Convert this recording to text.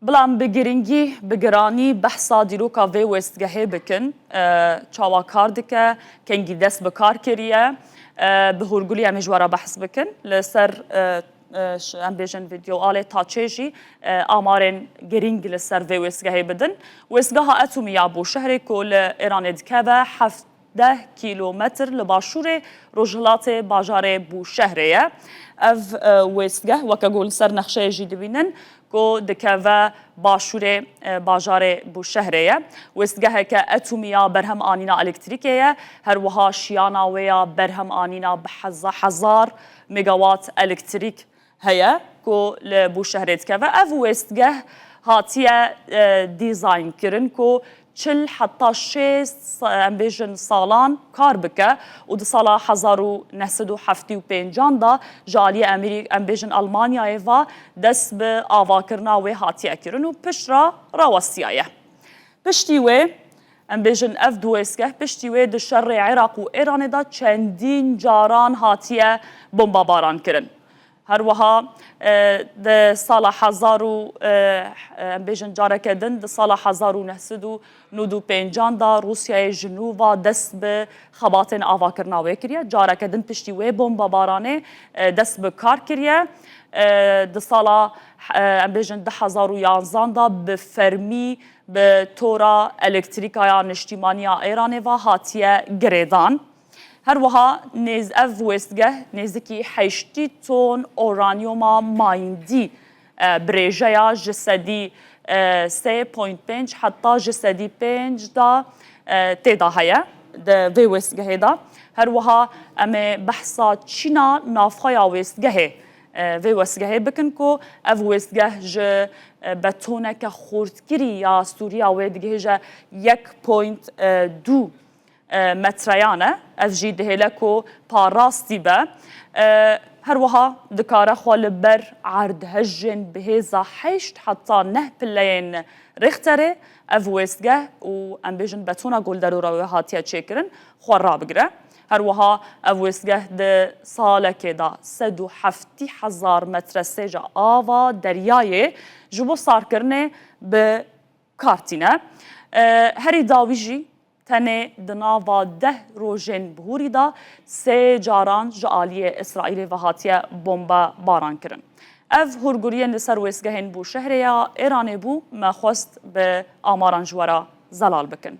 بلان بگرینگی بگرانی بحثا دیروکا وی وستگهی بکن چاوا کار دکه کنگی دست بکار کریه به هرگولی امیجوارا بحث بکن لسر ام بیجن ویدیو آله تا چیجی آمارن گرینگ لسر وی وستگهی بدن وستگها اتومی بو شهر کل ایران دکه و 17 کیلومتر لباشور رجلات باجار بو شهریه اف وستگه وکا گول سر نقشه جی دبینن کو دکه باشور باجار بو شهریه وستگه که اتومیا برهم آنینا الکتریکیه هر وها شیانا ویا برهم آنینا به 1000 مگاوات الکتریک هيا کو لبو شهرت که اف وستگه هاتیه دیزاین کرن کو چل حتی 6 امبیجن سالان کار بکه و ده سالا 1975 دا جالی امبیجن آلمانیای و دست به آواکرنا و هاتیه کرن و پشت را راوستیایه. پشتی و امبیجن اف دویسکه پشتی و ده شر عراق و ایران دا چندین جاران هاتیه بمبا باران کرن. هر وها د سال 1000 بیشتر جاره کردن د سال 1995 دا روسیای جنوبا دست به خباتن آواکرناوی کریه جاره کردن پشتی و بمب بارانه دست به کار کریه د سال بیشتر 2011 دا به فرمی به تورا الکتریکایا نشتیمانیا ایران و هاتیه گریدان هر وها نیز اف وستگه نیزکی 8 تن اورانیوما مایندی برژیا جسدی 3.5 حتی جسدی 5 دا تیدا هیا د وی وستگه دا هر وها ام بحثا چینا نافخیا وستگه وی وستگه بکن کو اف وستگه ج بتونه که خردگیری یا سوریا و دیگه ج 1.2 متریانه اف جی دهلکو پاراستی به هر وها دکاره خوال بر عرض هجن بهزا 8 حتی 9 پلین رختره اف وستگه و ام بیجن بتونا گل ضروره هاتیه چیکرن خوار را بگره هر وها اف وستگه ده ساله که دا 170,000 متر سیجا آوا دریای جبو سار کرنه به کارتینه هری داویجی تنه دناوا 10 روژن بهوری دا 3 جاران جالیه اسرائیل و هاتیه بمبا باران کرن. اف هرگوریه لسر وستگهین بو شهر یا ایران بو ما خواست به آماران جوارا زلال بکن.